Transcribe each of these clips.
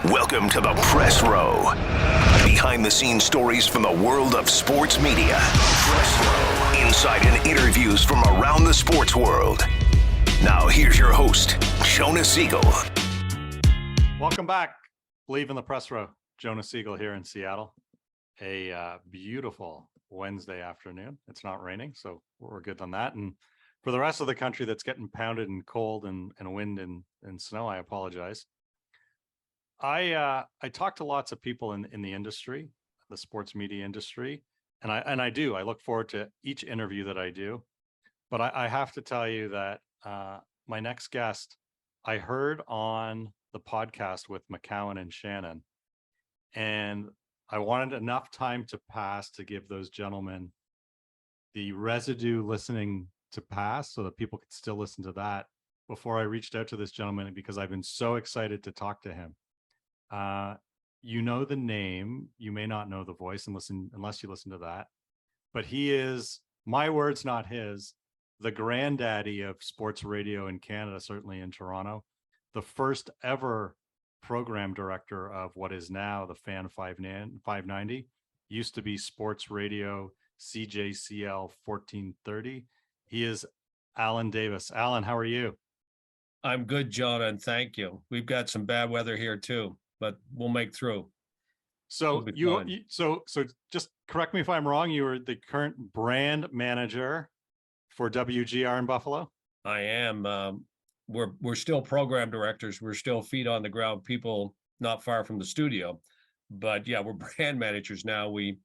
Welcome to the Pressrow. Behind-the-scenes stories from the world of sports media. Pressrow. Insight and interviews from around the sports world. Now here's your host, Jonah Sigel. Welcome back. Believe in the Pressrow. Jonah Sigel here in Seattle. A beautiful Wednesday afternoon. It's not raining, so we're good on that. And for the rest of the country that's getting pounded in cold and wind and snow, I apologize. I talk to lots of people in the industry, the sports media industry, and I look forward to each interview that I do. But I have to tell you that my next guest, I heard on the podcast with McCown and Shannon, and I wanted enough time to pass to give those gentlemen the residue listening to pass so that people could still listen to that before I reached out to this gentleman, because I've been so excited to talk to him. You know the name, you may not know the voice unless you listen to that, but he is, my words, not his, the granddaddy of sports radio in Canada, certainly in Toronto, the first ever program director of what is now the Fan 590, used to be Sports Radio CJCL 1430. He is Allan Davis. Allan, how are you? I'm good, Jonah, and thank you. We've got some bad weather here too, but we'll make through. So so just correct me if I'm wrong. You are the current brand manager for WGR in Buffalo. I am. We're still program directors. We're still feet on the ground, people not far from the studio. But yeah, we're brand managers now. We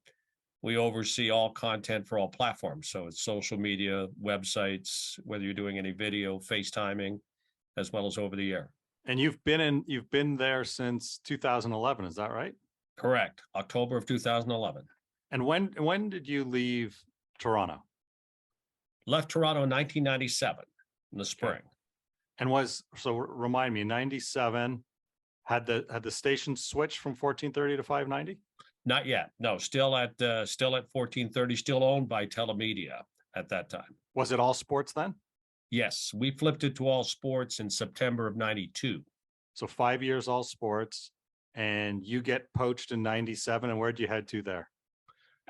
oversee all content for all platforms. So it's social media, websites, whether you're doing any video, FaceTiming, as well as over the air. And you've been there since 2011, is that right? Correct. October of 2011. And when did you leave Toronto? Left Toronto in 1997 in the spring. Okay. And remind me, 97 had the station switched from 1430 to 590? Not yet. No, still at 1430, still owned by Telemedia at that time. Was it all sports then? Yes, we flipped it to all sports in September of 92. So 5 years all sports, and you get poached in 97. And where'd you head to there?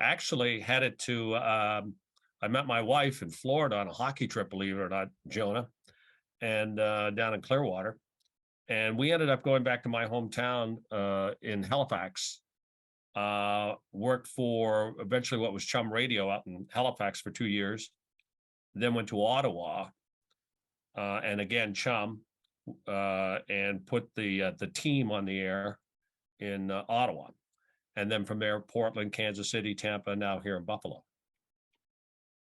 Actually headed to, I met my wife in Florida on a hockey trip, believe it or not, Jonah, and down in Clearwater. And we ended up going back to my hometown in Halifax, worked for eventually what was Chum Radio out in Halifax for 2 years, then went to Ottawa, and again Chum, and put the team on the air in Ottawa, and then from there Portland, Kansas City, Tampa, now here in Buffalo.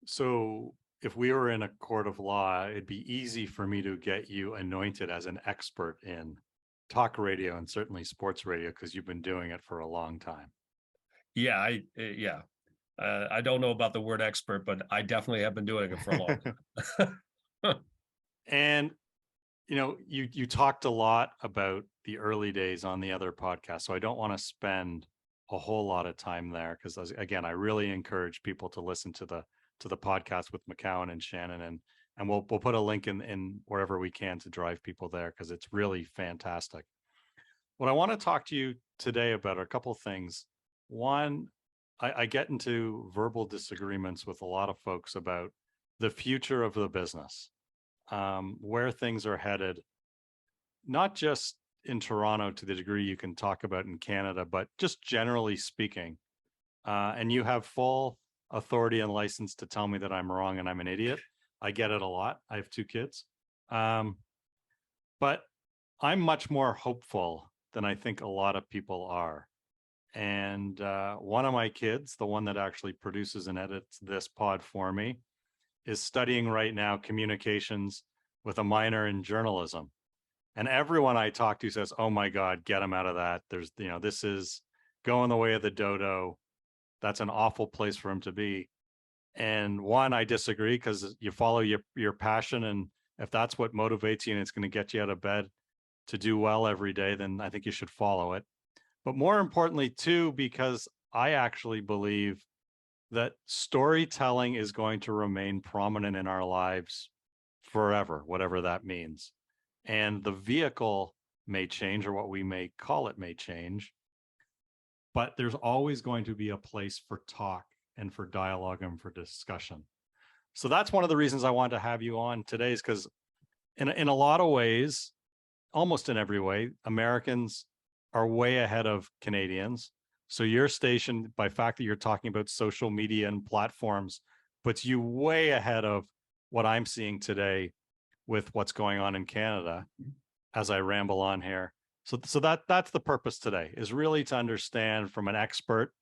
So if we were in a court of law, it'd be easy for me to get you anointed as an expert in talk radio and certainly sports radio, because you've been doing it for a long time. Yeah, I don't know about the word expert, but I definitely have been doing it for a long time. And you talked a lot about the early days on the other podcast, so I don't want to spend a whole lot of time there, because again, I really encourage people to listen to the podcast with McCown and Shannon, and we'll put a link in wherever we can to drive people there, because it's really fantastic. What I want to talk to you today about are a couple of things. One, I get into verbal disagreements with a lot of folks about the future of the business, where things are headed, not just in Toronto to the degree you can talk about in Canada, but just generally speaking. And you have full authority and license to tell me that I'm wrong and I'm an idiot. I get it a lot. I have 2 kids. But I'm much more hopeful than I think a lot of people are. And one of my kids, the one that actually produces and edits this pod for me, is studying right now communications with a minor in journalism. And everyone I talk to says, oh my God, get him out of that. This is going the way of the dodo. That's an awful place for him to be. And one, I disagree, because you follow your passion. And if that's what motivates you and it's going to get you out of bed to do well every day, then I think you should follow it. But more importantly, too, because I actually believe that storytelling is going to remain prominent in our lives forever, whatever that means. And the vehicle may change, or what we may call it may change, but there's always going to be a place for talk and for dialogue and for discussion. So that's one of the reasons I wanted to have you on today, is because in a lot of ways, almost in every way, Americans are way ahead of Canadians. So your station, by fact that you're talking about social media and platforms, puts you way ahead of what I'm seeing today with what's going on in Canada as I ramble on here. So that's the purpose today, is really to understand from an expert,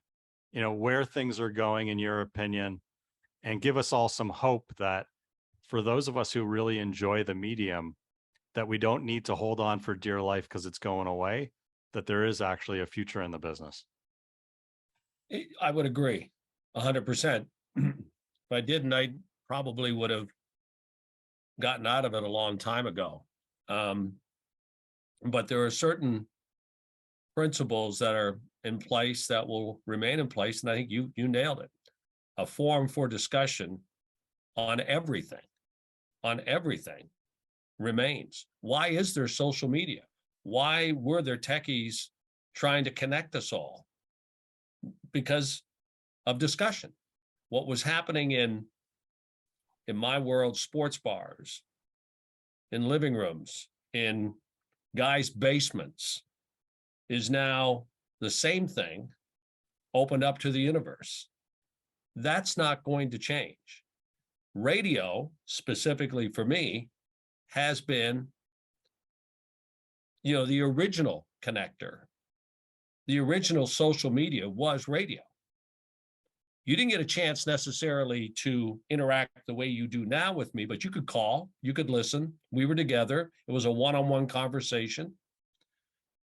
where things are going in your opinion, and give us all some hope that for those of us who really enjoy the medium, that we don't need to hold on for dear life because it's going away, that there is actually a future in the business. I would agree 100%. If I didn't, I probably would have gotten out of it a long time ago. But there are certain principles that are in place that will remain in place. And I think you nailed it. A forum for discussion on everything remains. Why is there social media? Why were there techies trying to connect us all? Because of discussion. What was happening in my world, sports bars, in living rooms, in guys' basements, is now the same thing opened up to the universe. That's not going to change. Radio, specifically for me, has been, the original connector. The original social media was radio. You didn't get a chance necessarily to interact the way you do now with me, but you could call, you could listen. We were together. It was a one-on-one conversation.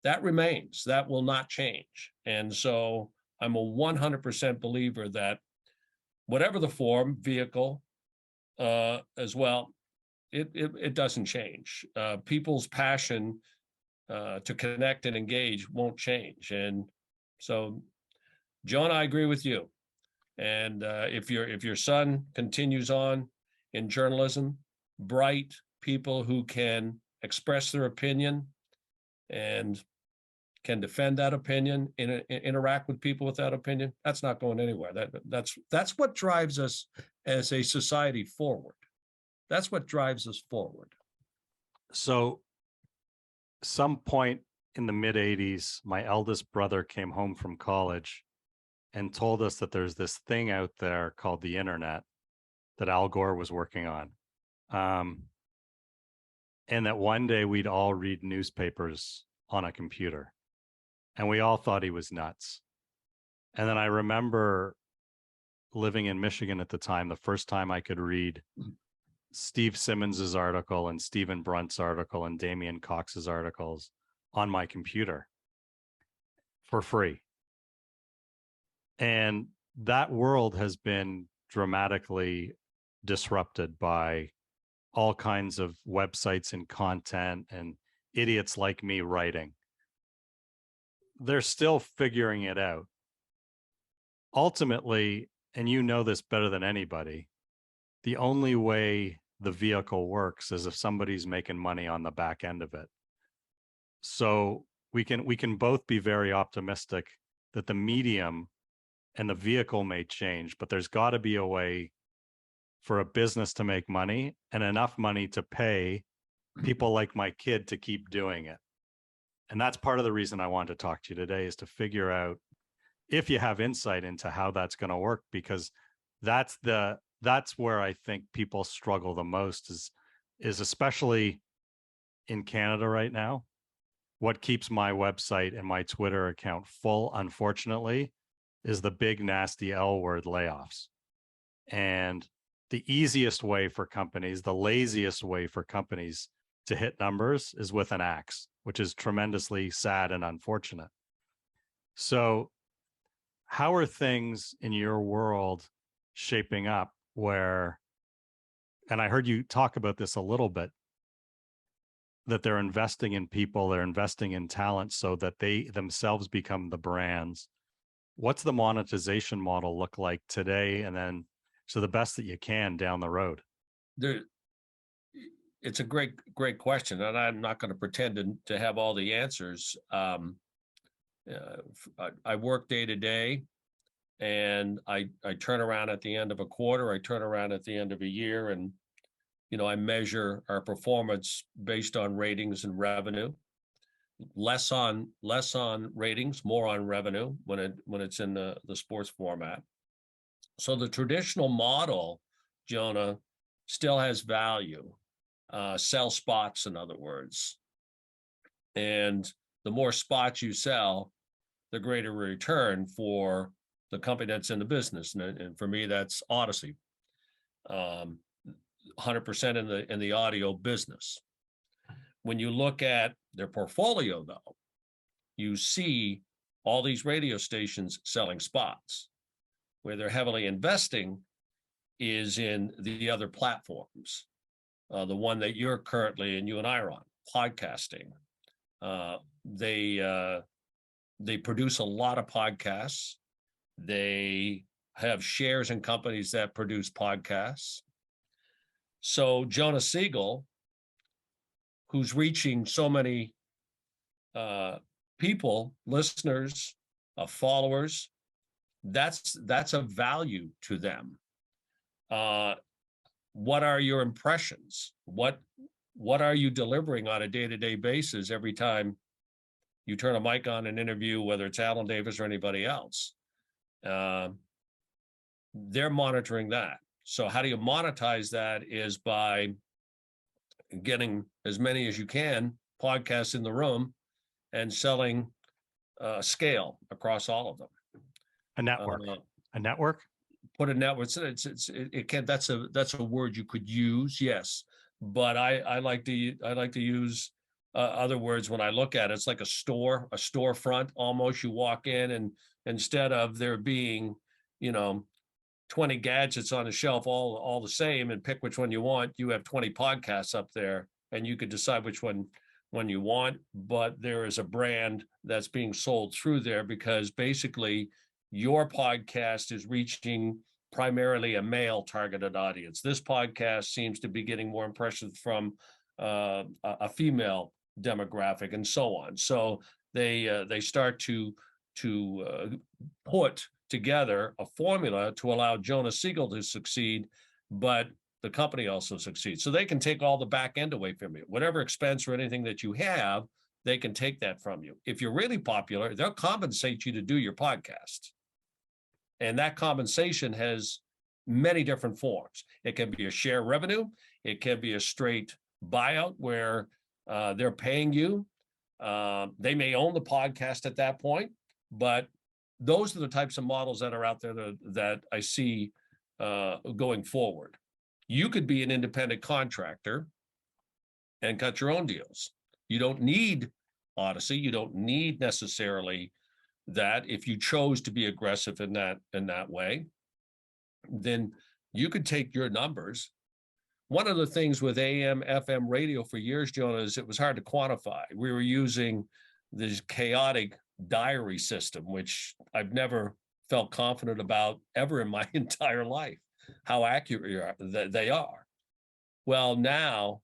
That remains. That will not change. And so I'm a 100% believer that whatever the form, vehicle, as well, it doesn't change. People's passion to connect and engage won't change. And so, Jonah, I agree with you. And if your son continues on in journalism, bright people who can express their opinion and can defend that opinion, interact with people with that opinion, that's not going anywhere. That's what drives us as a society forward. That's what drives us forward. So some point in the mid 80s, my eldest brother came home from college and told us that there's this thing out there called the internet that Al Gore was working on. And that one day we'd all read newspapers on a computer. And we all thought he was nuts. And then I remember living in Michigan at the time, the first time I could read Steve Simmons's article and Stephen Brunt's article and Damian Cox's articles on my computer for free. And that world has been dramatically disrupted by all kinds of websites and content and idiots like me writing. They're still figuring it out. Ultimately, and you know this better than anybody, the only way the vehicle works is if somebody's making money on the back end of it. So we can both be very optimistic that the medium and the vehicle may change, but there's got to be a way for a business to make money and enough money to pay people like my kid to keep doing it. And that's part of the reason I want to talk to you today, is to figure out if you have insight into how that's going to work, because that's where I think people struggle the most, is especially in Canada right now. What keeps my website and my Twitter account full, unfortunately, is the big nasty L word, layoffs. And the easiest way for companies, the laziest way for companies to hit numbers is with an axe, which is tremendously sad and unfortunate. So how are things in your world shaping up where, and I heard you talk about this a little bit, that they're investing in people, they're investing in talent so that they themselves become the brands. What's the monetization model look like today? And then, so the best that you can down the road. it's a great question, and I'm not going to pretend to have all the answers. I work day to day, and I turn around at the end of a quarter. I turn around at the end of a year, and I measure our performance based on ratings and revenue. Less on ratings, more on revenue when it's in the sports format. So the traditional model, Jonah, still has value. Sell spots, in other words. And the more spots you sell, the greater return for the company that's in the business. And for me, that's Odyssey. 100% in the audio business. When you look at their portfolio, though, you see all these radio stations selling spots. Where they're heavily investing is in the other platforms. The one that you're currently, and you and I are on, podcasting. They produce a lot of podcasts. They have shares in companies that produce podcasts. So Jonah Sigel, who's reaching so many people, listeners, followers, that's a value to them. What are your impressions? What are you delivering on a day-to-day basis every time you turn a mic on an interview, whether it's Allan Davis or anybody else? They're monitoring that. So how do you monetize that is by getting as many as you can podcasts in the room and selling scale across all of them. A network. A network? Put a network. It can. That's a word you could use. Yes, but I like to use other words when I look at it. It's like a storefront almost. You walk in, and instead of there being 20 gadgets on the shelf all the same, and pick which one you want, you have 20 podcasts up there, and you could decide which one you want. But there is a brand that's being sold through there, because basically your podcast is reaching primarily a male targeted audience. This podcast seems to be getting more impressions from a female demographic, and so on. So they start to put together a formula to allow Jonah Sigel to succeed, but the company also succeeds. So they can take all the back end away from you. Whatever expense or anything that you have, they can take that from you. If you're really popular, they'll compensate you to do your podcast. And that compensation has many different forms. It can be a share revenue. It can be a straight buyout where they're paying you. They may own the podcast at that point, but those are the types of models that are out there that I see going forward. You could be an independent contractor and cut your own deals. You don't need Odyssey. You don't need necessarily that. If you chose to be aggressive in that way, then you could take your numbers. One of the things with AM, FM radio for years, Jonah, is it was hard to quantify. We were using this chaotic diary system, which I've never felt confident about ever in my entire life, how accurate they are. Well, now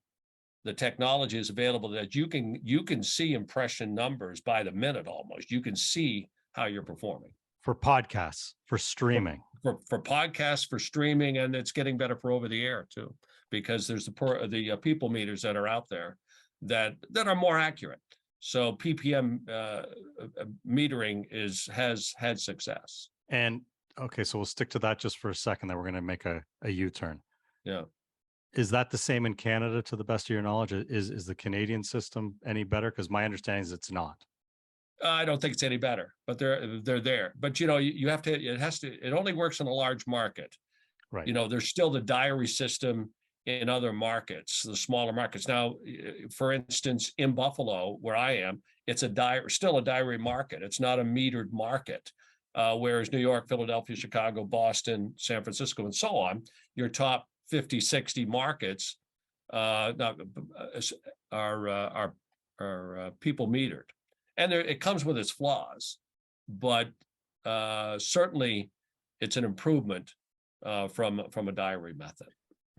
the technology is available that you can see impression numbers by the minute almost. You can see how you're performing. For podcasts, for streaming. For podcasts, for streaming, and it's getting better for over the air too, because there's the people meters that are out there that are more accurate. So PPM metering has had success. And okay, so we'll stick to that just for a second. Then we're going to make a U-turn. Yeah. Is that the same in Canada, to the best of your knowledge? Is the Canadian system any better? Because my understanding is it's not. I don't think it's any better, but they're there. But you have to. It only works in a large market. Right. There's still the diary system in other markets, the smaller markets. Now, for instance, in Buffalo, where I am, it's still a diary market. It's not a metered market. Whereas New York, Philadelphia, Chicago, Boston, San Francisco, and so on, your top 50, 60 markets are people metered. And it comes with its flaws, but certainly it's an improvement from a diary method.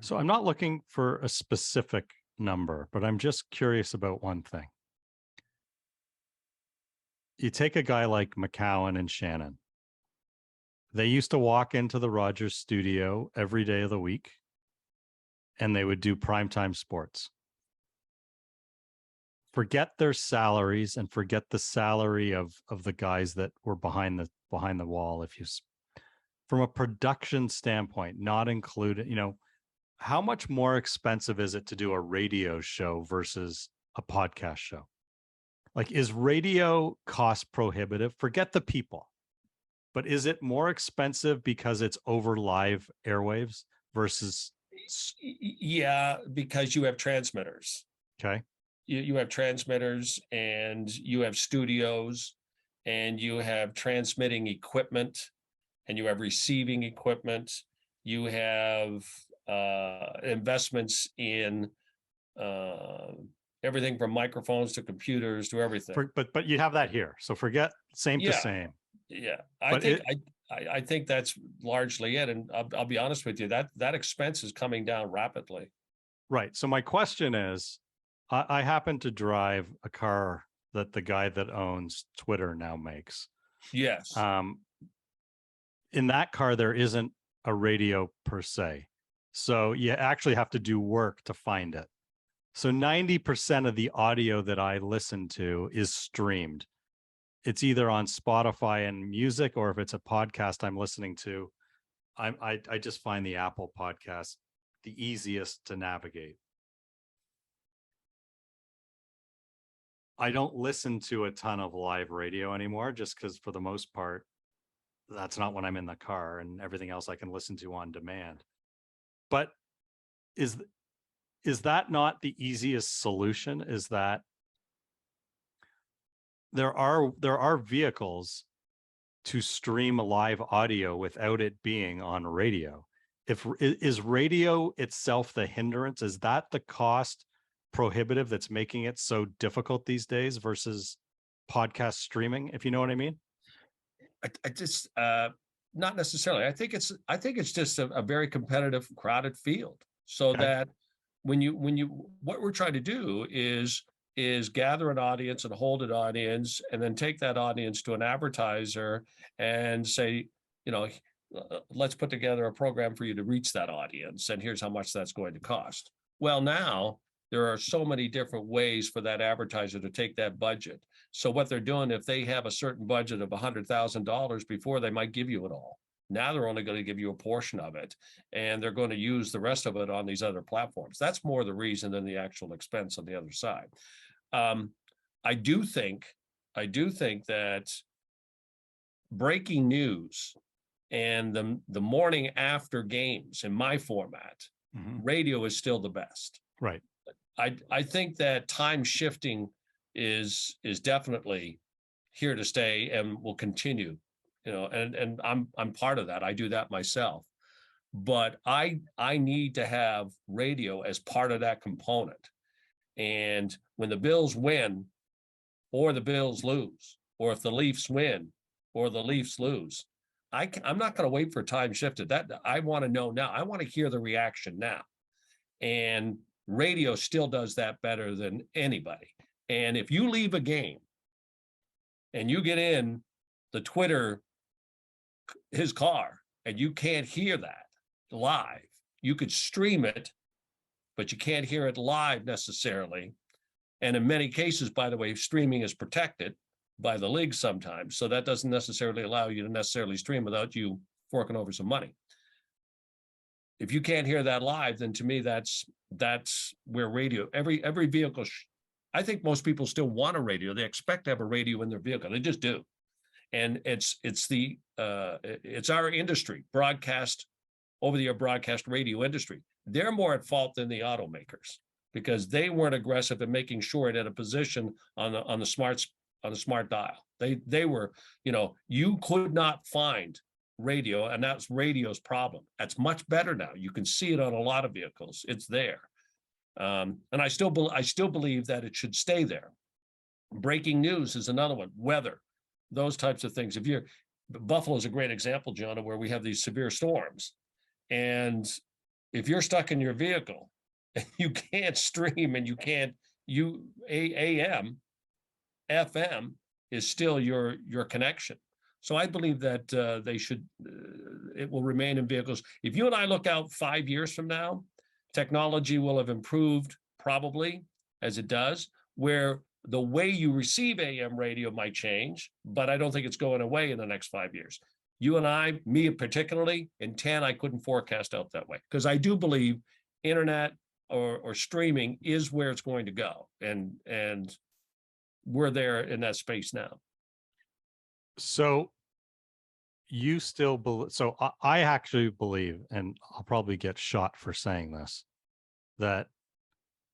So I'm not looking for a specific number, but I'm just curious about one thing. You take a guy like McCown and Shannon. They used to walk into the Rogers studio every day of the week, and they would do primetime sports. Forget their salaries and forget the salary of the guys that were behind the wall. From a production standpoint, not included, how much more expensive is it to do a radio show versus a podcast show? Like, is radio cost prohibitive? Forget the people, but is it more expensive because it's over live airwaves versus? Yeah, because you have transmitters. Okay. You have transmitters, and you have studios, and you have transmitting equipment, and you have receiving equipment. You have investments in everything from microphones to computers to everything. But you have that here, so forget same to same. Yeah, I think that's largely it, and I'll be honest with you, that expense is coming down rapidly. Right. So my question is, I happen to drive a car that the guy that owns Twitter now makes. Yes. In that car, there isn't a radio per se. So you actually have to do work to find it. So 90% of the audio that I listen to is streamed. It's either on Spotify and music, or if it's a podcast I'm listening to, I just find the Apple podcast the easiest to navigate. I don't listen to a ton of live radio anymore, just because for the most part, that's not when I'm in the car, and everything else I can listen to on demand. But is that not the easiest solution? Is that there are vehicles to stream live audio without it being on radio? Is radio itself the hindrance? Is that the cost prohibitive that's making it so difficult these days versus podcast streaming, if you know what I mean? I just not necessarily. I think it's just a very competitive, crowded field. So that when you what we're trying to do is gather an audience and hold an audience, and then take that audience to an advertiser and say, let's put together a program for you to reach that audience, and here's how much that's going to cost. Well, now there are so many different ways for that advertiser to take that budget. So what they're doing, if they have a certain budget of $100,000 before, they might give you it all. Now they're only going to give you a portion of it, and they're going to use the rest of it on these other platforms. That's more the reason than the actual expense on the other side. I do think that breaking news and the morning after games in my format, radio is still the best. Right. I think that time shifting is definitely here to stay and will continue, and I'm part of that. I do that myself, but I need to have radio as part of that component. And when the Bills win or the Bills lose, or if the Leafs win or the Leafs lose, I'm not going to wait for time shifted. That I want to know now. I want to hear the reaction now. And radio still does that better than anybody. And if you leave a game and you get in the Twitter, his car, and you can't hear that live, you could stream it, but you can't hear it live necessarily. And in many cases, by the way, streaming is protected by the league sometimes. So that doesn't necessarily allow you to necessarily stream without you forking over some money. If you can't hear that live, then to me, that's where radio, every vehicle, I think most people still want a radio. They expect to have a radio in their vehicle. They just do. And it's our industry, broadcast, over-the-air broadcast radio industry. They're more at fault than the automakers, because they weren't aggressive in making sure it had a position on the smart dial. They were, you could not find radio, and that's radio's problem. That's much better now. You can see it on a lot of vehicles. It's there. And I still believe that it should stay there. Breaking news is another one. Weather, those types of things. Buffalo is a great example, Jonah, where we have these severe storms. And if you're stuck in your vehicle You can't stream, and you can't, AM, FM is still your connection. So I believe that they should, it will remain in vehicles. If you and I look out 5 years from now, technology will have improved, probably, as it does, where the way you receive AM radio might change, but I don't think it's going away in the next 5 years. You and I, me particularly, in 10, I couldn't forecast out that way, because I do believe internet or streaming is where it's going to go. And we're there in that space now. So you still believe, so I actually believe, and I'll probably get shot for saying this, that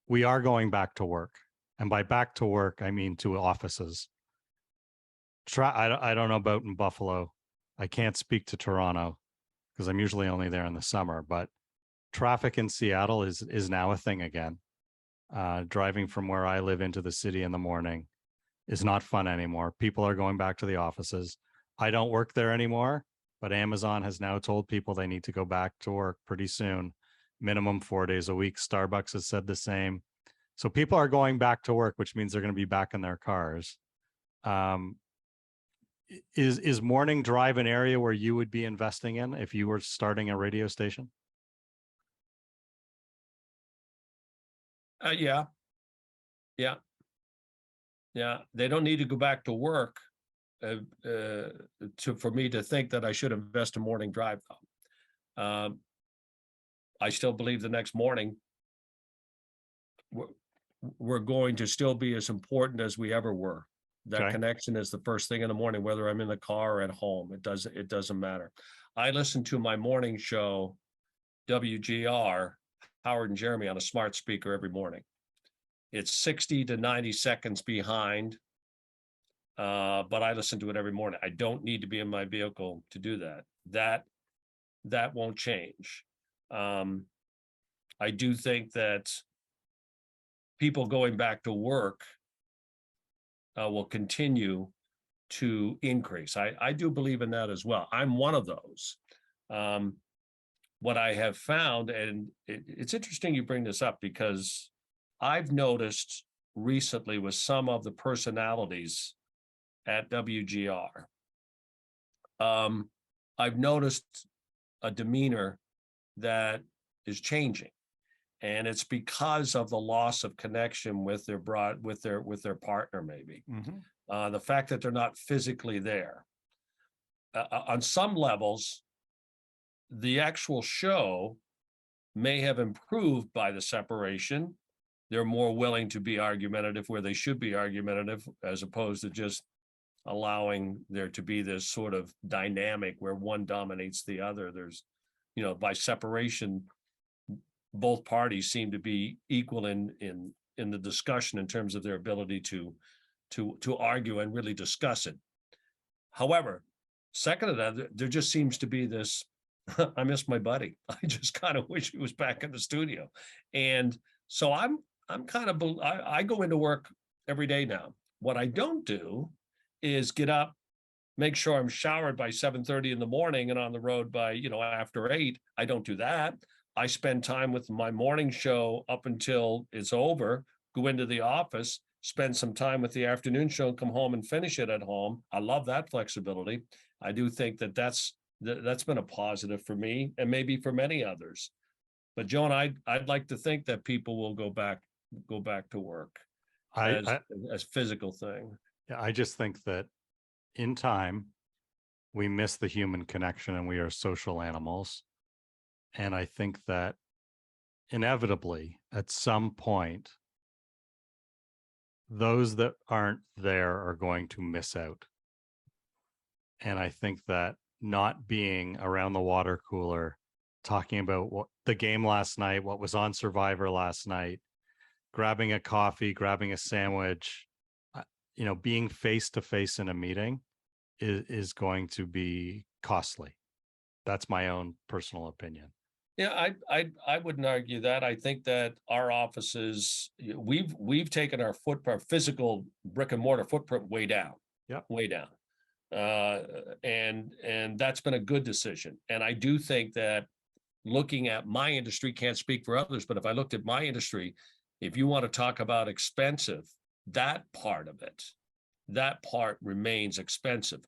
we are going back to work. And by back to work, I mean to offices. I don't know about in Buffalo. I can't speak to Toronto because I'm usually only there in the summer, but traffic in Seattle is now a thing again. Driving from where I live into the city in the morning is not fun anymore. People are going back to the offices. I don't work there anymore, but Amazon has now told people they need to go back to work pretty soon, minimum 4 days a week. Starbucks has said the same. So people are going back to work, which means they're going to be back in their cars. Is morning drive an area where you would be investing in if you were starting a radio station? Yeah. They don't need to go back to work for me to think that I should invest in morning drive, though. I still believe the next morning we're going to still be as important as we ever were. That connection is the first thing in the morning, whether I'm in the car or at home. It doesn't matter. I listen to my morning show, WGR, Howard and Jeremy, on a smart speaker every morning. It's 60 to 90 seconds behind, but I listen to it every morning. I don't need to be in my vehicle to do that. That won't change. I do think that people going back to work will continue to increase. I do believe in that as well. I'm one of those. What I have found, and it's interesting you bring this up, because I've noticed recently with some of the personalities at WGR, I've noticed a demeanor that is changing, and it's because of the loss of connection with their partner, maybe. Mm-hmm. The fact that they're not physically there. On some levels, the actual show may have improved by the separation. They're more willing to be argumentative where they should be argumentative, as opposed to just allowing there to be this sort of dynamic where one dominates the other. There's, by separation, both parties seem to be equal in the discussion in terms of their ability to argue and really discuss it. However, second to that, there just seems to be this, I miss my buddy. I just kind of wish he was back in the studio. And so I'm kind of, I go into work every day now. What I don't do is get up, make sure I'm showered by 7:30 in the morning and on the road by, after 8. I don't do that. I spend time with my morning show up until it's over, go into the office, spend some time with the afternoon show, come home and finish it at home. I love that flexibility. I do think that's been a positive for me, and maybe for many others. But Jonah, I'd like to think that people will go back to work as physical thing. Yeah, I just think that in time, we miss the human connection, and we are social animals. And I think that inevitably, at some point, those that aren't there are going to miss out. And I think that not being around the water cooler, talking about what the game last night, what was on Survivor last night, grabbing a coffee, grabbing a sandwich, being face to face in a meeting is going to be costly. That's my own personal opinion. Yeah, I wouldn't argue that. I think that our offices, we've taken our physical brick and mortar footprint way down. Yeah, way down. And that's been a good decision. And I do think that looking at my industry, can't speak for others, but if I looked at my industry, if you want to talk about expensive, that part of it, that part remains expensive.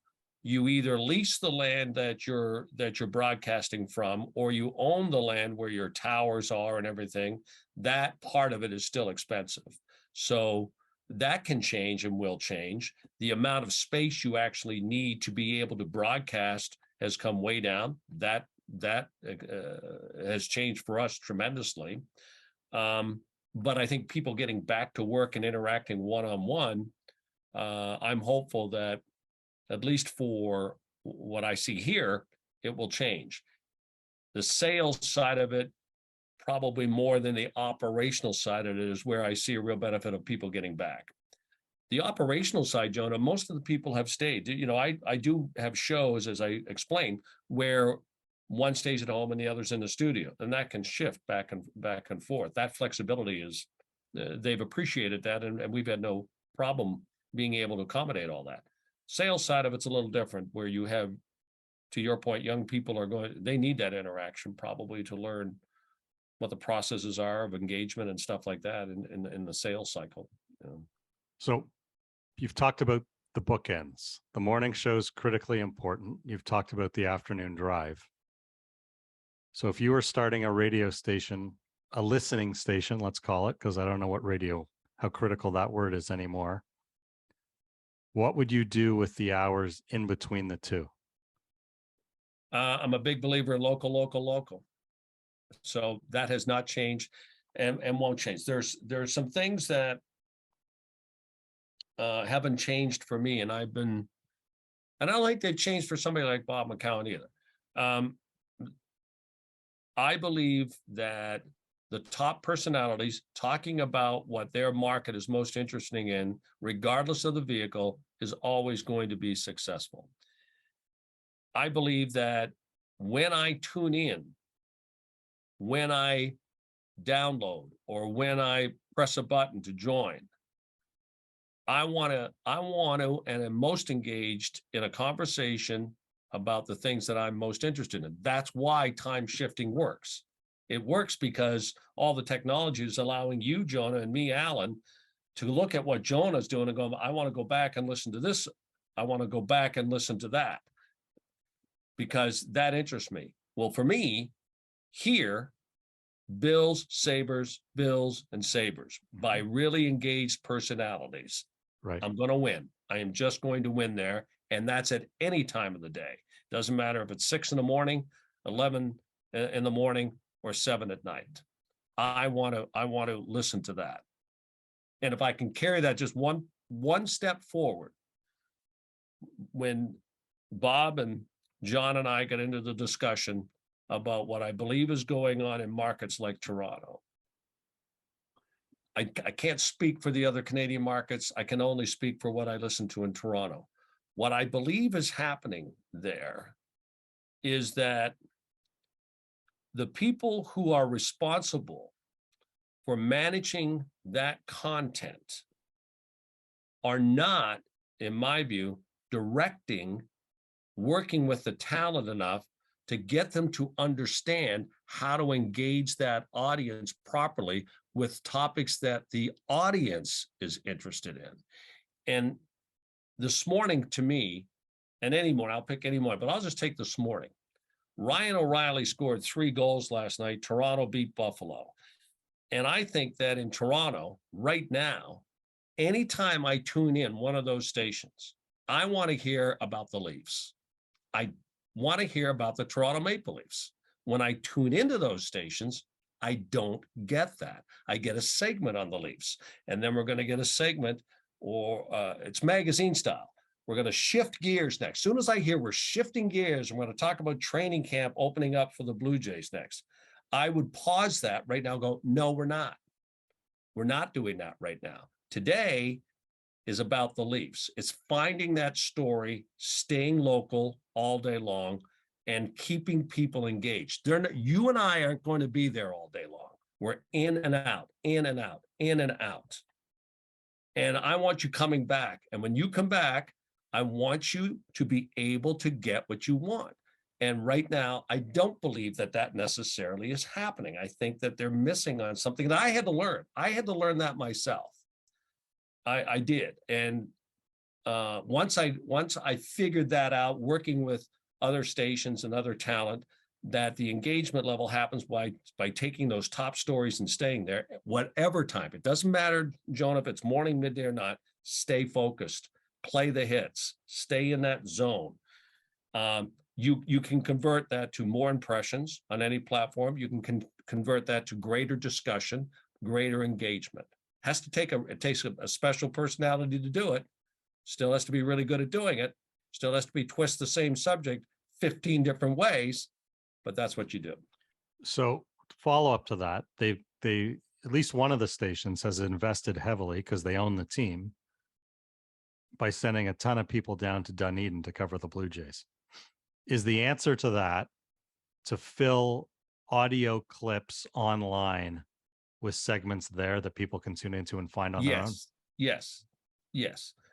You either lease the land that you're broadcasting from, or you own the land where your towers are and everything. That part of it is still expensive. So that can change and will change. The amount of space you actually need to be able to broadcast has come way down. That has changed for us tremendously. But I think people getting back to work and interacting one-on-one, I'm hopeful that at least for what I see here, it will change. The sales side of it, probably more than the operational side of it, is where I see a real benefit of people getting back. The operational side, Jonah, most of the people have stayed. You know, I do have shows, as I explained, where one stays at home and the other's in the studio, and that can shift back and forth. That flexibility is, they've appreciated that, and we've had no problem being able to accommodate all that. Sales side of it's a little different, where you have, to your point, young people are going, they need that interaction probably to learn what the processes are of engagement and stuff like that in the sales cycle. You know. So you've talked about the bookends. The morning show is critically important. You've talked about the afternoon drive. So if you were starting a radio station, a listening station, let's call it, because I don't know what radio, how critical that word is anymore. What would you do with the hours in between the two? I'm a big believer in local. So that has not changed and won't change. There's some things that haven't changed for me, and I don't think they've changed for somebody like Bob Mccown either. I believe that the top personalities talking about what their market is most interesting in, regardless of the vehicle, is always going to be successful. I believe that when I tune in, when I download, or when I press a button to join, I want to, and am most engaged in a conversation about the things that I'm most interested in. That's why time shifting works. It works because all the technology is allowing you, Jonah, and me, Allan, to look at what Jonah's doing and go, I want to go back and listen to this. I want to go back and listen to that, because that interests me. Well, for me, here, Bills, Sabres, Bills, and Sabres, by really engaged personalities. Right. I'm going to win. I am just going to win there. And that's at any time of the day. Doesn't matter if it's 6 in the morning, 11 in the morning, or 7 at night. I want to listen to that. And if I can carry that just one step forward, when Bob and John and I got into the discussion about what I believe is going on in markets like Toronto, I can't speak for the other Canadian markets. I can only speak for what I listen to in Toronto. What I believe is happening there is that the people who are responsible for managing that content are not, in my view, directing, working with the talent enough to get them to understand how to engage that audience properly with topics that the audience is interested in. And this morning, to me, and any morning, I'll pick any morning, but I'll just take this morning. Ryan O'Reilly scored 3 goals last night. Toronto beat Buffalo. And I think that in Toronto right now, anytime I tune in one of those stations, I want to hear about the Leafs. I want to hear about the Toronto Maple Leafs. When I tune into those stations, I don't get that. I get a segment on the Leafs, and then we're going to get a segment, or it's magazine style. We're going to shift gears next. As soon as I hear we're shifting gears, and we're going to talk about training camp opening up for the Blue Jays next, I would pause that right now and go, no, we're not. We're not doing that right now. Today is about the Leafs. It's finding that story, staying local all day long, and keeping people engaged. You and I aren't going to be there all day long. We're in and out, in and out, in and out. And I want you coming back. And when you come back, I want you to be able to get what you want. And right now, I don't believe that that necessarily is happening. I think that they're missing on something that I had to learn. I had to learn that myself. I did. And once I figured that out, working with other stations and other talent, that the engagement level happens by taking those top stories and staying there, whatever time. It doesn't matter, Jonah, if it's morning, midday, or not. Stay focused, play the hits, stay in that zone. You can convert that to more impressions on any platform. You can convert that to greater discussion, greater engagement. It takes a special personality to do it. Still has to be really good at doing it. Still has to be twist the same subject 15 different ways, but that's what you do. So follow up to that, they at least one of the stations has invested heavily because they own the team by sending a ton of people down to Dunedin to cover the Blue Jays. Is the answer to that to fill audio clips online with segments there that people can tune into and find on their own? Yes.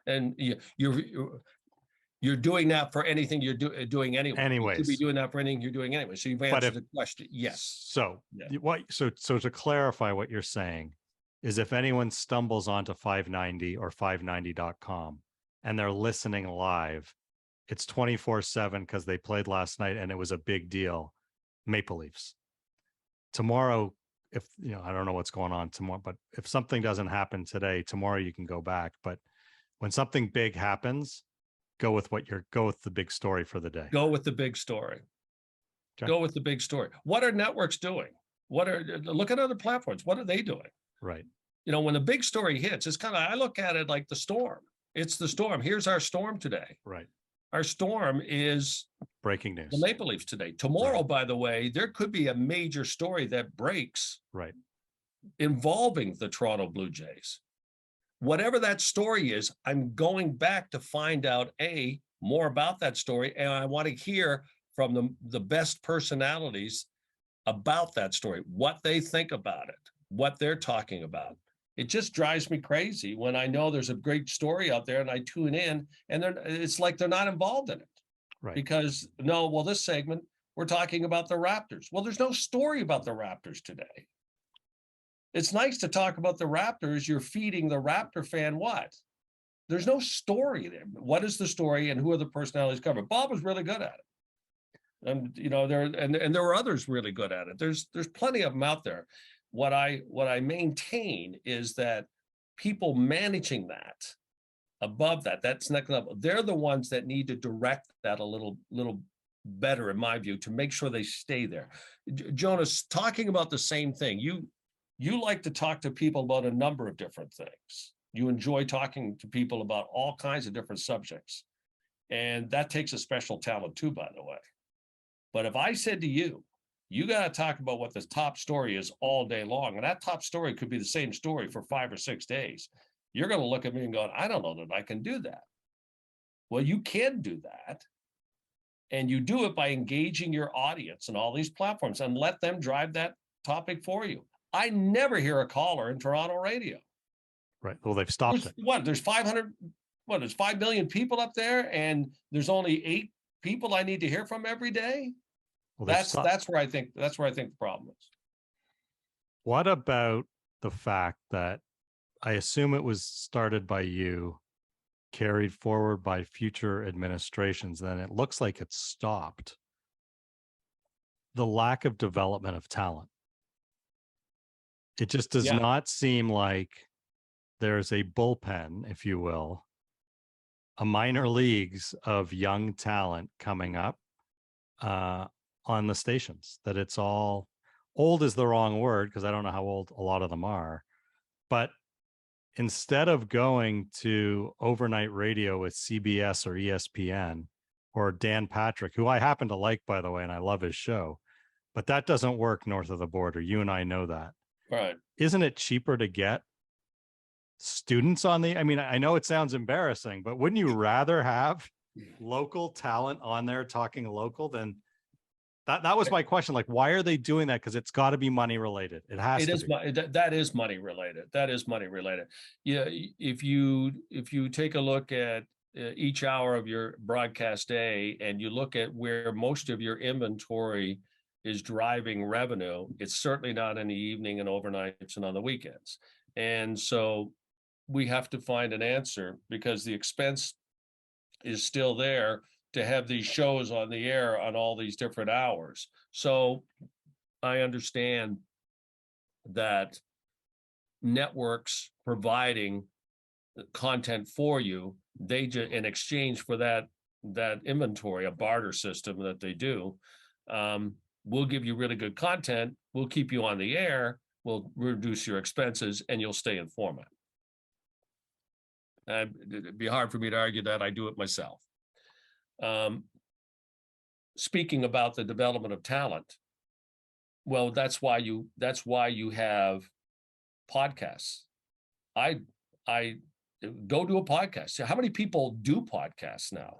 And you're doing that for anything you're doing anyway. Anyways. You should be doing that for anything you're doing anyway. So you've answered the question. Yes. So so to clarify what you're saying is, if anyone stumbles onto 590 or 590.com and they're listening live, it's 24/7 because they played last night and it was a big deal. Maple Leafs. Tomorrow, if I don't know what's going on tomorrow, but if something doesn't happen today, tomorrow you can go back. But when something big happens, go with the big story for the day. Go with the big story. Okay. Go with the big story. What are networks doing? Look at other platforms. What are they doing? Right. When the big story hits, it's I look at it like the storm. It's the storm. Here's our storm today. Right. Our storm is breaking news. The Maple Leafs today. Tomorrow, by the way, there could be a major story that breaks. Right. Involving the Toronto Blue Jays. Whatever that story is, I'm going back to find out more about that story, and I want to hear from the best personalities about that story, what they think about it, what they're talking about. It just drives me crazy when I know there's a great story out there and I tune in and it's like they're not involved in it. Right. Because this segment, we're talking about the Raptors. Well, there's no story about the Raptors today. It's nice to talk about the Raptors. You're feeding the Raptor fan what? There's no story there. What is the story and who are the personalities covered? Bob was really good at it. And there were others really good at it. There's plenty of them out there. What I maintain is that people managing that above that's next level. They're the ones that need to direct that a little better, in my view, to make sure they stay there. Jonah's talking about the same thing. You like to talk to people about a number of different things. You enjoy talking to people about all kinds of different subjects. And that takes a special talent too, by the way. But if I said to you, you got to talk about what the top story is all day long, and that top story could be the same story for 5 or 6 days, you're going to look at me and go, I don't know that I can do that. Well, you can do that. And you do it by engaging your audience in all these platforms and let them drive that topic for you. I never hear a caller in Toronto radio. Right. Well, they've stopped it. There's 5 million people up there, and there's only 8 people I need to hear from every day. Well, that's where I think the problem is. What about the fact that I assume it was started by you, carried forward by future administrations, then it looks like it's stopped? The lack of development of talent. It just does not seem like there's a bullpen, if you will, a minor leagues of young talent coming up on the stations. That it's all old is the wrong word because I don't know how old a lot of them are. But instead of going to overnight radio with CBS or ESPN or Dan Patrick, who I happen to like, by the way, and I love his show, but that doesn't work north of the border. You and I know that. Right. Isn't it cheaper to get students on I mean, I know it sounds embarrassing, but wouldn't you rather have local talent on there talking local than that was my question. Like, why are they doing that? Because it's got to be money related. It has to be. That is money related. That is money related. Yeah. If you take a look at each hour of your broadcast day and you look at where most of your inventory is driving revenue, it's certainly not in the evening and overnights and on the weekends. And so we have to find an answer, because the expense is still there to have these shows on the air on all these different hours. So I understand that networks providing content for you, they just, in exchange for that inventory, a barter system that they do, we'll give you really good content, we'll keep you on the air, we'll reduce your expenses, and you'll stay in format. It'd be hard for me to argue that. I do it myself. Speaking about the development of talent, well, that's why you have podcasts. I go to a podcast. How many people do podcasts now?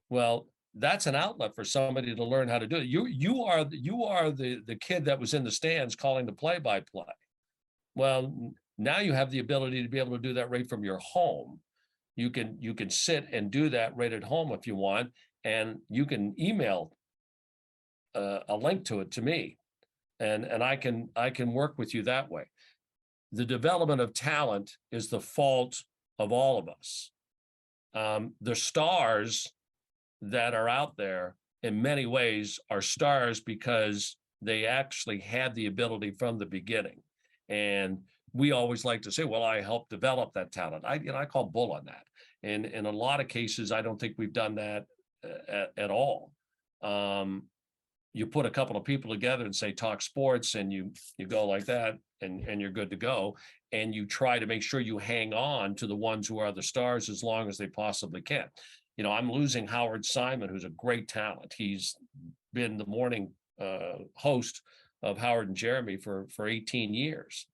Well, that's an outlet for somebody to learn how to do it. You are the kid that was in the stands calling the play-by-play. Well, now you have the ability to be able to do that right from your home. You can sit and do that right at home if you want, and you can email a link to it to me, and I can work with you that way. The development of talent is the fault of all of us. The stars that are out there in many ways are stars because they actually had the ability from the beginning. And we always like to say, well, I helped develop that talent. I call bull on that. And in a lot of cases, I don't think we've done that at all. You put a couple of people together and say, talk sports, and you go like that, and you're good to go. And you try to make sure you hang on to the ones who are the stars as long as they possibly can. You know, I'm losing Howard Simon, who's a great talent. He's been the morning host of Howard and Jeremy for 18 years.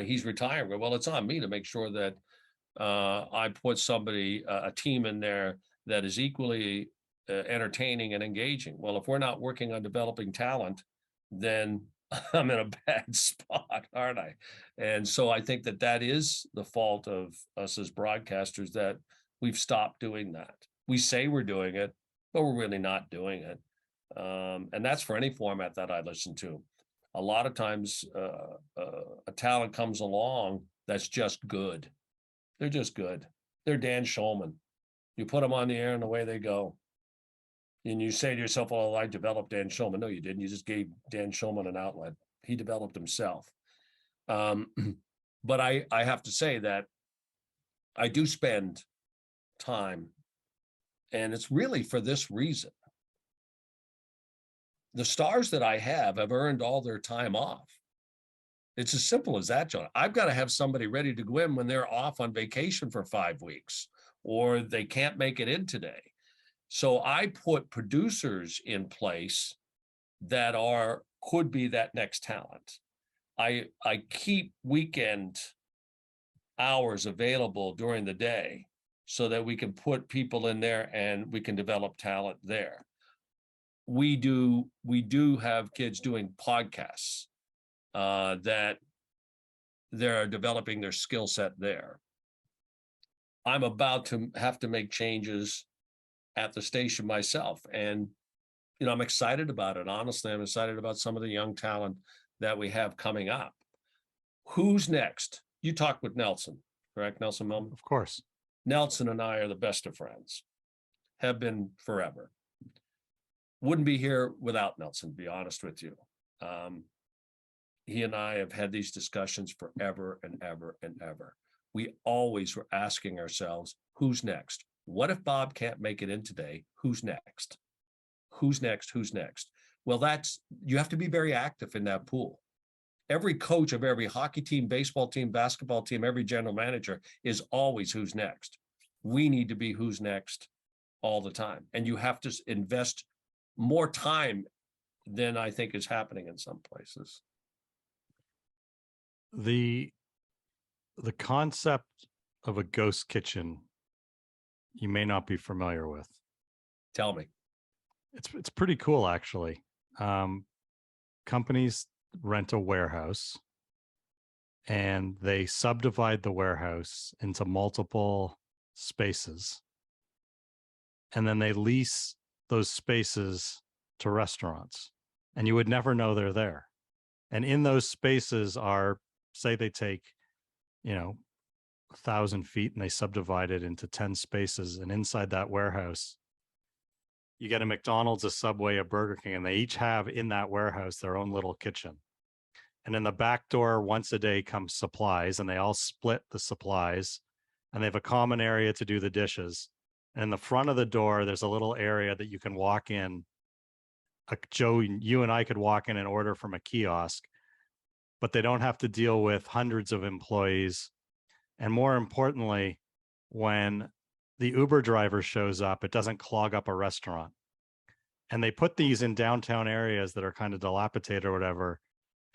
He's retiring. Well, it's on me to make sure that I put somebody, a team in there that is equally entertaining and engaging. Well, if we're not working on developing talent, then I'm in a bad spot, aren't I? And so I think that is the fault of us as broadcasters, that we've stopped doing that. We say we're doing it, but we're really not doing it. And that's for any format that I listen to. A lot of times a talent comes along that's just good. They're just good. They're Dan Schulman. You put them on the air and away they go. And you say to yourself, well, I developed Dan Schulman. No, you didn't. You just gave Dan Schulman an outlet. He developed himself. But I have to say that I do spend time, and it's really for this reason. The stars that I have earned all their time off. It's as simple as that, Jonah. I've got to have somebody ready to go in when they're off on vacation for 5 weeks, or they can't make it in today. So I put producers in place that could be that next talent. I keep weekend hours available during the day so that we can put people in there and we can develop talent there. We do have kids doing podcasts that they're developing their skill set there. I'm about to have to make changes at the station myself, and I'm excited about it. Honestly, I'm excited about some of the young talent that we have coming up. Who's next? You talked with Nelson, correct? Nelson Millman? Of course. Nelson and I are the best of friends, have been forever. Wouldn't be here without Nelson, to be honest with you. He and I have had these discussions forever and ever and ever. We always were asking ourselves, who's next? What if Bob can't make it in today? Who's next? Who's next? Who's next? Well, you have to be very active in that pool. Every coach of every hockey team, baseball team, basketball team, every general manager is always who's next. We need to be who's next all the time. And you have to invest more time than I think is happening in some places. The concept of a ghost kitchen, you may not be familiar with. Tell me. It's pretty cool, actually. Companies rent a warehouse and they subdivide the warehouse into multiple spaces, and then they lease those spaces to restaurants, and you would never know they're there. And in those spaces are, say they take, 1,000 feet and they subdivide it into 10 spaces. And inside that warehouse, you get a McDonald's, a Subway, a Burger King, and they each have in that warehouse their own little kitchen. And in the back door, once a day comes supplies, and they all split the supplies, and they have a common area to do the dishes. And in the front of the door, there's a little area that you can walk in. Joe, you and I could walk in and order from a kiosk, but they don't have to deal with hundreds of employees. And more importantly, when the Uber driver shows up, it doesn't clog up a restaurant. And they put these in downtown areas that are kind of dilapidated or whatever,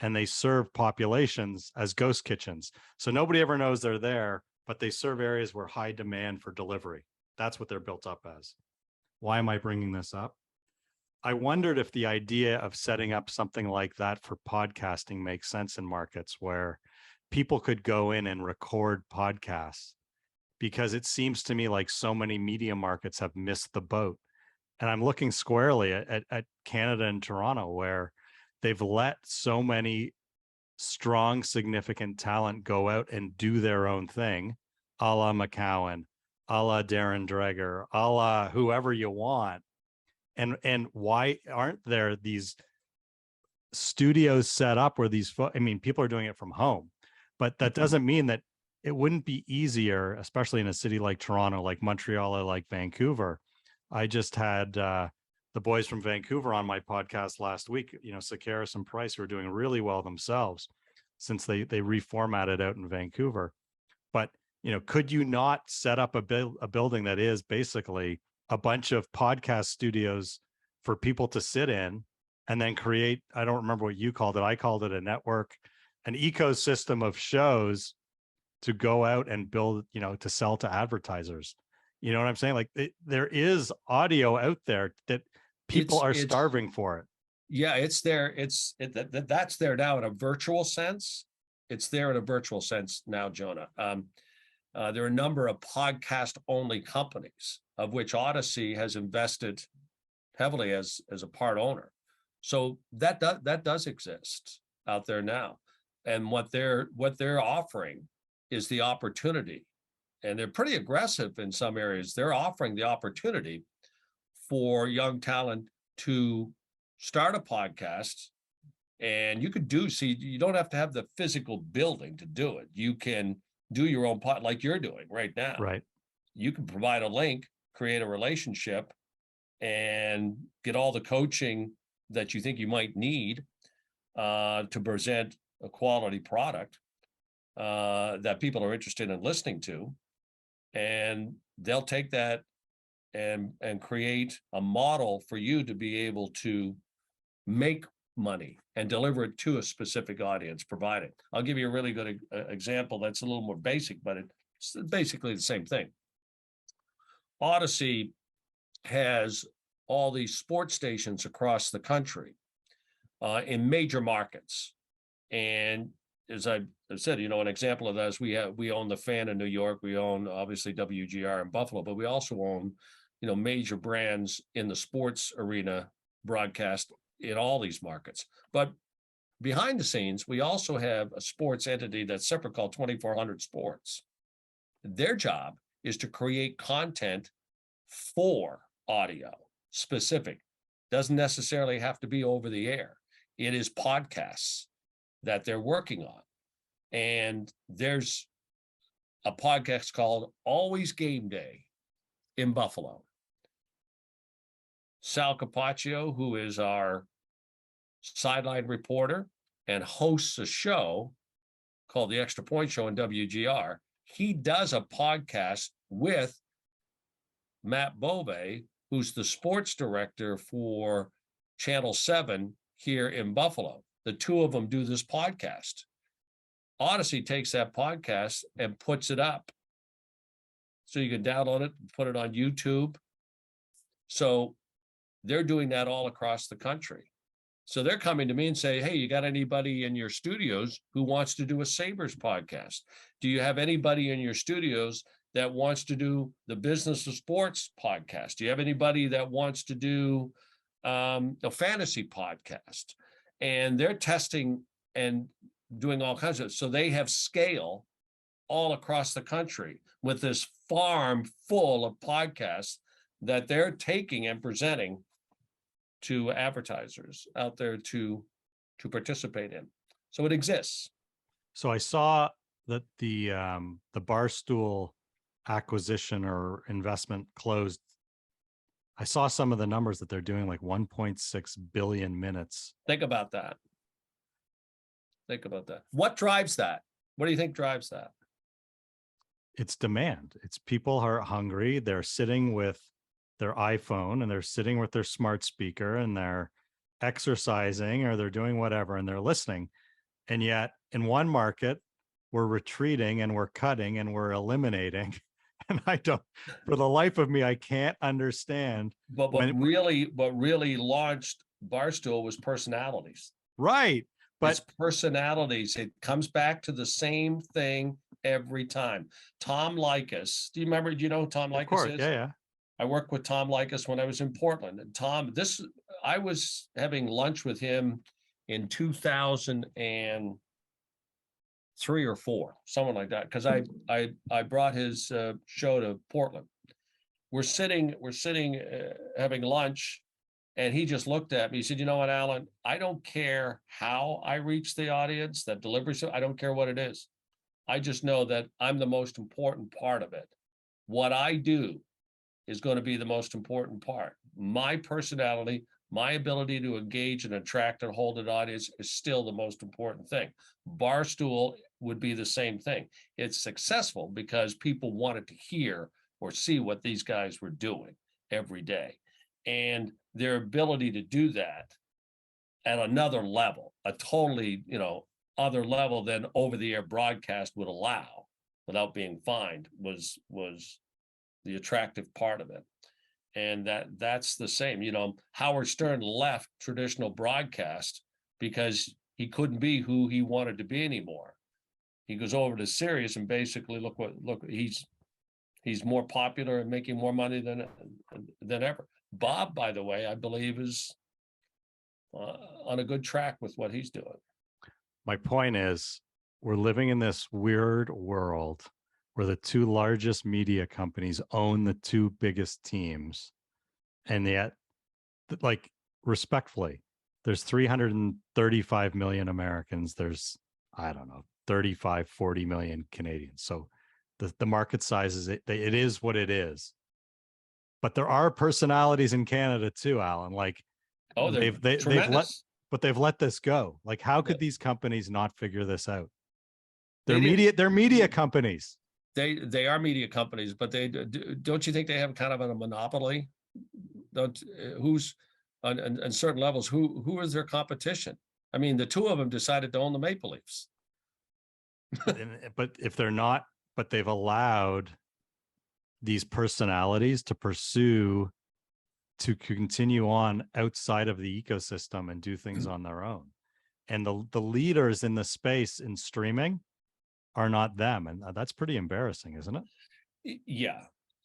and they serve populations as ghost kitchens. So nobody ever knows they're there, but they serve areas where high demand for delivery. That's what they're built up as. Why am I bringing this up? I wondered if the idea of setting up something like that for podcasting makes sense in markets where people could go in and record podcasts, because it seems to me like so many media markets have missed the boat. And I'm looking squarely at Canada and Toronto, where they've let so many strong, significant talent go out and do their own thing, a la Mccown, a la Darren Dreger, a la whoever you want. And why aren't there these studios set up where people are doing it from home, but that doesn't mean that it wouldn't be easier, especially in a city like Toronto, like Montreal, or like Vancouver. I just had the boys from Vancouver on my podcast last week, Sakaris and Price, who are doing really well themselves since they reformatted out in Vancouver. But, could you not set up a building that is basically a bunch of podcast studios for people to sit in, and then create, I don't remember what you called it, I called it a network, an ecosystem of shows to go out and build, to sell to advertisers. You know what I'm saying? Like there is audio out there that people are starving for it. Yeah, it's there. That's there now in a virtual sense. It's there in a virtual sense now, Jonah. There are a number of podcast only companies, of which Odyssey has invested heavily as a part owner. So that does exist out there now. And what they're offering is the opportunity, and they're pretty aggressive in some areas. They're offering the opportunity for young talent to start a podcast, and you could you don't have to have the physical building to do it. You can do your own pod like you're doing right now. Right. You can provide a link, create a relationship, and get all the coaching that you think you might need to present a quality product that people are interested in listening to. And they'll take that and create a model for you to be able to make money and deliver it to a specific audience provided. I'll give you a really good example that's a little more basic, but it's basically the same thing. Odyssey has all these sports stations across the country in major markets. And as I said, an example of that is we own the Fan in New York, we own obviously WGR in Buffalo, but we also own, major brands in the sports arena broadcast in all these markets. But behind the scenes, we also have a sports entity that's separate called 2400 Sports. Their job is to create content for audio specific. Doesn't necessarily have to be over the air. It is podcasts that they're working on. And there's a podcast called Always Game Day in Buffalo. Sal Capaccio, who is our sideline reporter and hosts a show called The Extra Point Show in WGR, he does a podcast with Matt Bove, who's the sports director for Channel 7 here in Buffalo. The two of them do this podcast. Odyssey takes that podcast and puts it up. So you can download it, put it on YouTube. So they're doing that all across the country. So they're coming to me and say, hey, you got anybody in your studios who wants to do a Sabres podcast? Do you have anybody in your studios that wants to do the Business of Sports podcast? Do you have anybody that wants to do a fantasy podcast? And they're testing and doing all kinds of, so they have scale all across the country with this farm full of podcasts that they're taking and presenting to advertisers out there to participate in. So it exists. So I saw that the Barstool acquisition or investment closed. I saw some of the numbers that they're doing, like 1.6 billion minutes. Think about that. Think about that. What drives that? What do you think drives that? It's demand. It's people are hungry. They're sitting with their iPhone and they're sitting with their smart speaker and they're exercising or they're doing whatever and they're listening. And yet in one market, we're retreating and we're cutting and we're eliminating. And I don't, for the life of me, I can't understand. But what really launched Barstool was personalities. Right. But it's personalities. It comes back to the same thing every time. Tom Likas. Do you remember? Do you know who Tom Likas of course, is? yeah. I worked with Tom Likas when I was in Portland. And I was having lunch with him in 2003 or 4, something like that. Because I brought his show to Portland. We're sitting having lunch. And he just looked at me. He said, "You know what, Allan? I don't care how I reach the audience that delivers it. I don't care what it is. I just know that I'm the most important part of it. What I do is going to be the most important part. My personality, my ability to engage and attract and hold an audience is still the most important thing." Barstool would be the same thing. It's successful because people wanted to hear or see what these guys were doing every day. And their ability to do that at another level, a totally, other level than over-the-air broadcast would allow without being fined, was the attractive part of it. And that's the same. Howard Stern left traditional broadcast because he couldn't be who he wanted to be anymore. He goes over to Sirius and basically look, he's more popular and making more money than ever. Bob, by the way, I believe is on a good track with what he's doing. My point is, we're living in this weird world where the 2 largest media companies own the 2 biggest teams. And yet, like, respectfully, there's 335 million Americans. There's, I don't know, 35, 40 million Canadians. So the market size is, it is what it is. But there are personalities in Canada too, Allan. Like, they've let this go. Like, how could these companies not figure this out? They're media companies. They are media companies, but don't you think they have kind of a monopoly? Who's on certain levels? Who is their competition? I mean, the 2 of them decided to own the Maple Leafs. But if they're not, but they've allowed these personalities to continue on outside of the ecosystem and do things on their own. And the leaders in the space in streaming are not them. And that's pretty embarrassing, isn't it? Yeah.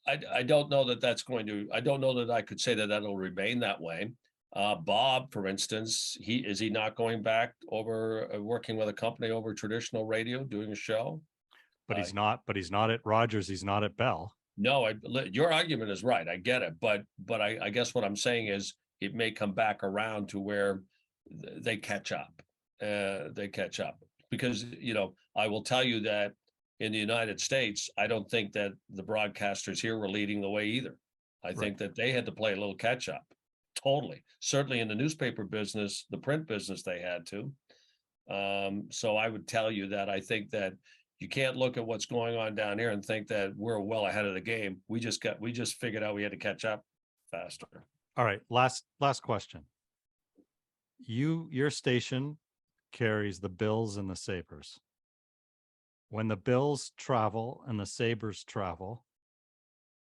I don't know that I don't know that I could say that that'll remain that way. Bob, for instance, is he not going back over working with a company over traditional radio, doing a show? But he's not at Rogers. He's not at Bell. No, your argument is right. I get it. But I guess what I'm saying is it may come back around to where they catch up. Because, I will tell you that in the United States, I don't think that the broadcasters here were leading the way either. I think that they had to play a little catch up. Totally. Certainly in the newspaper business, the print business, they had to. So I would tell you that I think that you can't look at what's going on down here and think that we're well ahead of the game. We just figured out we had to catch up faster. All right. Last question. Your station carries the Bills and the Sabres. When the Bills travel and the Sabres travel,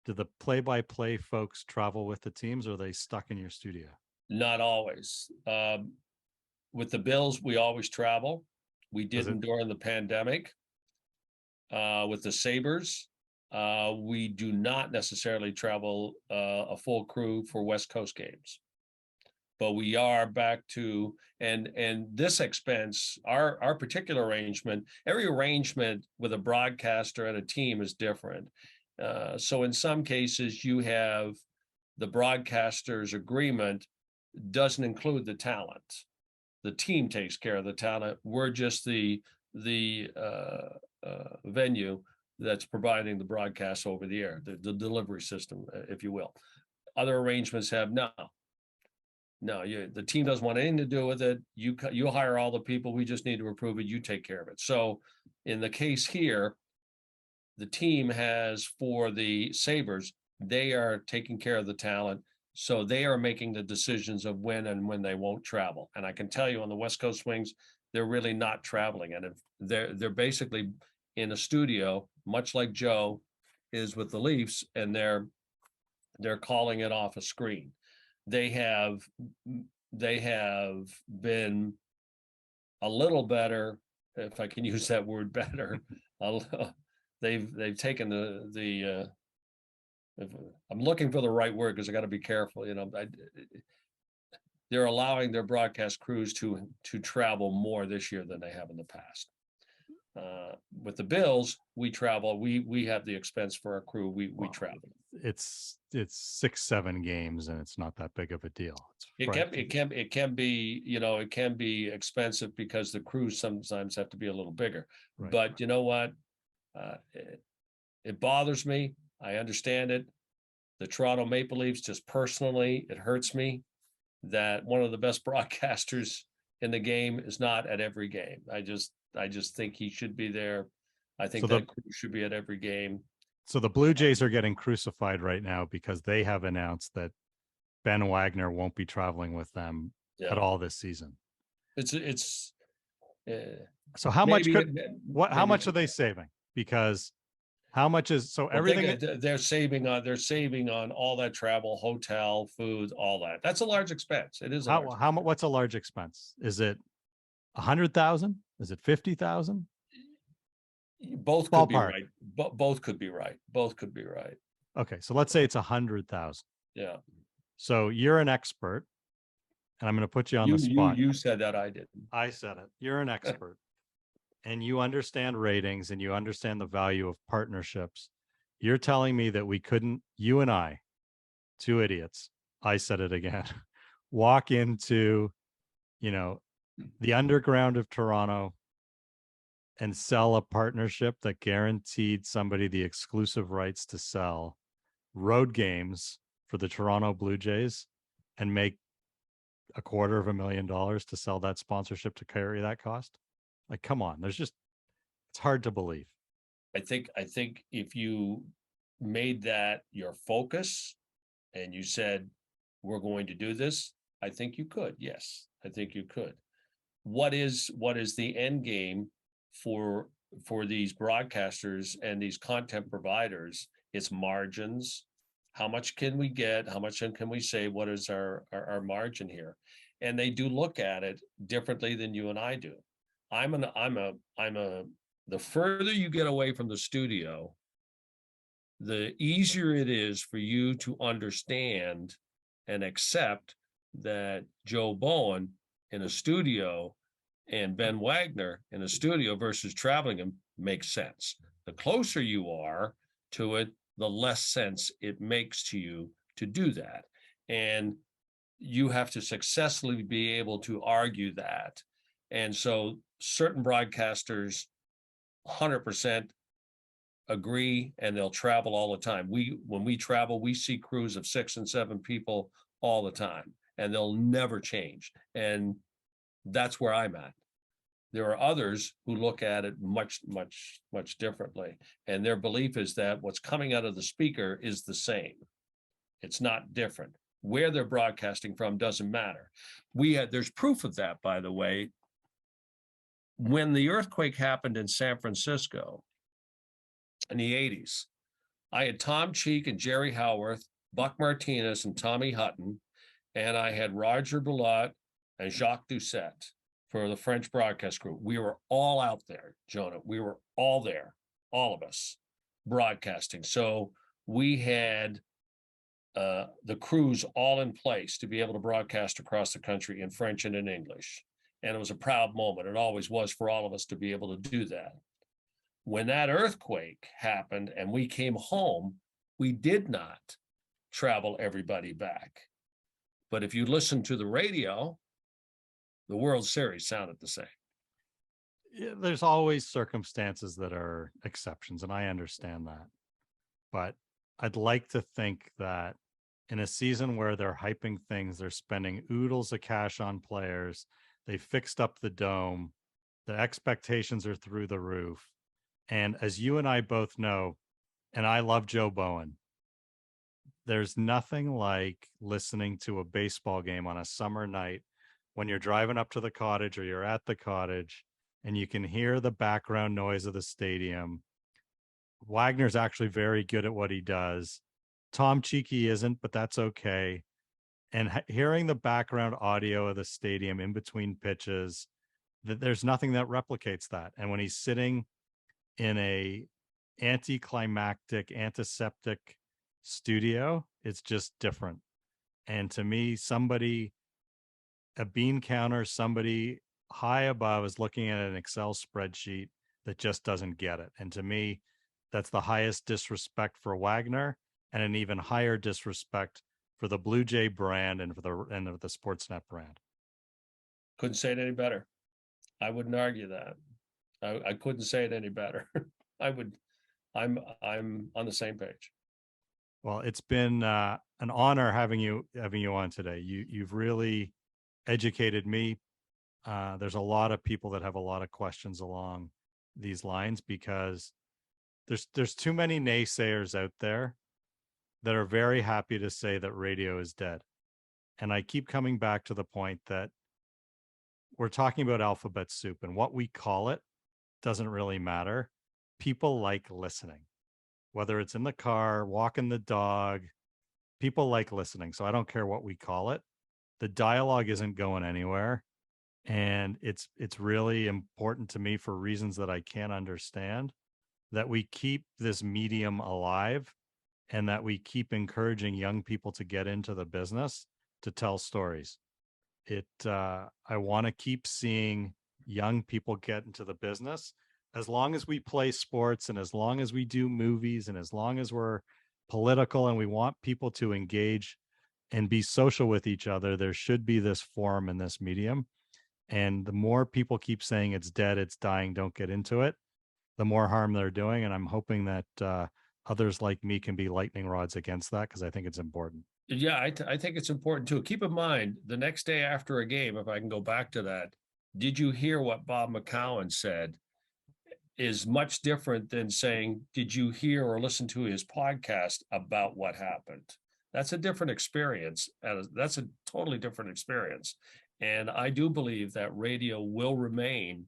do the play-by-play folks travel with the teams, or are they stuck in your studio? Not always. With the Bills, we always travel. We didn't during the pandemic. With the Sabres, We do not necessarily travel a full crew for West Coast games. But we are back to, and this expense, our particular arrangement, every arrangement with a broadcaster and a team is different. So in some cases, you have the broadcaster's agreement doesn't include the talent. The team takes care of the talent. We're just the venue that's providing the broadcast over the air, the delivery system, if you will. Other arrangements have no, the team doesn't want anything to do with it. You hire all the people. We just need to approve it. You take care of it. So in the case here, the team has, for the Sabres, they are taking care of the talent. So they are making the decisions of when and when they won't travel. And I can tell you on the West Coast Wings, they're really not traveling. And if they're basically in a studio, much like Joe is with the Leafs, and they're calling it off a screen. They have been a little better, if I can use that word, better. They've taken the I'm looking for the right word because I got to be careful. They're allowing their broadcast crews to travel more this year than they have in the past. With the Bills, we travel. We have the expense for our crew. We travel. It's 6-7 games, and it's not that big of a deal. It can be, it can be expensive because the crews sometimes have to be a little bigger. Right. But you know what? It bothers me. I understand it. The Toronto Maple Leafs, just personally, it hurts me that one of the best broadcasters in the game is not at every game. I just think he should be there. I think that crew should be at every game. So the Blue Jays are getting crucified right now because they have announced that Ben Wagner won't be traveling with them at all this season. So how much are they saving? Because how much is everything they're saving on all that travel, hotel, food, all that. That's a large expense. It is. What's a large expense? Is it 100,000? Is it 50,000? Both could be right. Both could be right. Both could be right. Okay, so let's say it's 100,000. Yeah. So you're an expert, and I'm going to put you on the spot. You said that. I didn't. I said it. You're an expert, and you understand ratings, and you understand the value of partnerships. You're telling me that we couldn't, you and I, two idiots, I said it again, walk into, the underground of Toronto and sell a partnership that guaranteed somebody the exclusive rights to sell road games for the Toronto Blue Jays and make $250,000 to sell that sponsorship to carry that cost? Like, come on, it's hard to believe. I think if you made that your focus and you said, we're going to do this, I think you could. Yes, I think you could. What is the end game for these broadcasters and these content providers? It's margins. How much can we get? How much can we save? What is our margin here? And they do look at it differently than you and I do. The further you get away from the studio, the easier it is for you to understand and accept that Joe Bowen in a studio and Ben Wagner in a studio versus traveling him makes sense. The closer you are to it, the less sense it makes to you to do that. And you have to successfully be able to argue that. And so certain broadcasters 100% agree, and they'll travel all the time. When we travel, we see crews of 6 and 7 people all the time, and they'll never change. And that's where I'm at. There are others who look at it much, much, much differently. And their belief is that what's coming out of the speaker is the same. It's not different. Where they're broadcasting from doesn't matter. There's proof of that, by the way. When the earthquake happened in San Francisco in the 80s, I had Tom Cheek and Jerry Howarth, Buck Martinez and Tommy Hutton, and I had Roger Boulat and Jacques Doucette for the French broadcast group. We were all out there, Jonah. We were all there, all of us. broadcasting. So we had the crews all in place to be able to broadcast across the country in French and in English. And it was a proud moment. It always was for all of us to be able to do that. When that earthquake happened and we came home, we did not travel everybody back. But if you listen to the radio, the World Series sounded the same. Yeah, there's always circumstances that are exceptions, and I understand that. But I'd like to think that in a season where they're hyping things, they're spending oodles of cash on players, they fixed up the dome, the expectations are through the roof. And as you and I both know, and I love Joe Bowen, there's nothing like listening to a baseball game on a summer night when you're driving up to the cottage or you're at the cottage and you can hear the background noise of the stadium. Wagner's actually very good at what he does. Tom Cheeky isn't, but that's okay. And hearing the background audio of the stadium in between pitches, there's nothing that replicates that. And when he's sitting in a anticlimactic, antiseptic studio, it's just different. And to me, a bean counter, somebody high above is looking at an Excel spreadsheet that just doesn't get it. And to me, that's the highest disrespect for Wagner and an even higher disrespect for the Blue Jay brand and for the Sportsnet brand. Couldn't say it any better. I wouldn't argue that. I couldn't say it any better. I'm on the same page. Well, it's been an honor having you on today. You've really educated me. There's a lot of people that have a lot of questions along these lines because there's too many naysayers out there that are very happy to say that radio is dead. And I keep coming back to the point that we're talking about alphabet soup, and what we call it doesn't really matter. People like listening, whether it's in the car, walking the dog, people like listening. So I don't care what we call it. The dialogue isn't going anywhere. And it's really important to me for reasons that I can't understand, that we keep this medium alive and that we keep encouraging young people to get into the business to tell stories. I want to keep seeing young people get into the business. As long as we play sports and as long as we do movies and as long as we're political and we want people to engage and be social with each other, there should be this forum and this medium. And the more people keep saying it's dead, it's dying, don't get into it, the more harm they're doing. And I'm hoping that others like me can be lightning rods against that, because I think it's important. Yeah, I think it's important too. Keep in mind, the next day after a game, if I can go back to that, did you hear what Bob Mccown said? Is much different than saying, did you hear or listen to his podcast about what happened? That's a different experience. That's a totally different experience. And I do believe that radio will remain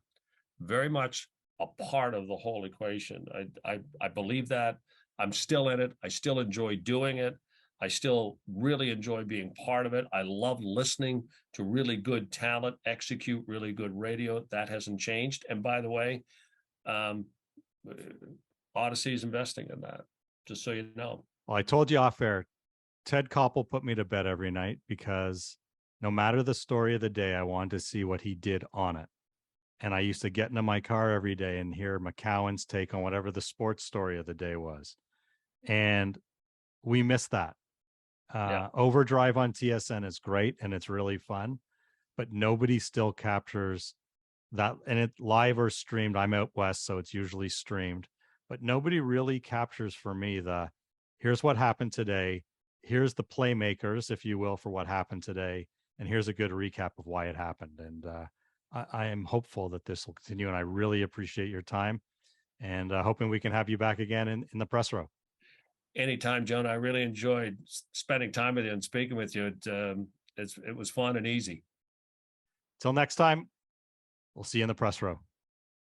very much a part of the whole equation. I believe that. I'm still in it. I still enjoy doing it. I still really enjoy being part of it. I love listening to really good talent execute really good radio. That hasn't changed. And by the way, Odyssey is investing in that, just so you know. Well, I told you off air, Ted Koppel put me to bed every night because no matter the story of the day, I wanted to see what he did on it. And I used to get into my car every day and hear McCowan's take on whatever the sports story of the day was. And we missed that. Overdrive on TSN is great and it's really fun, but nobody still captures that. And it live or streamed. I'm out west, so it's usually streamed, but nobody really captures for me here's what happened today. Here's the playmakers, if you will, for what happened today. And here's a good recap of why it happened. And I am hopeful that this will continue. And I really appreciate your time and hoping we can have you back again in the press row. Anytime, Jonah. I really enjoyed spending time with you and speaking with you. It was fun and easy. Till next time, we'll see you in the press row.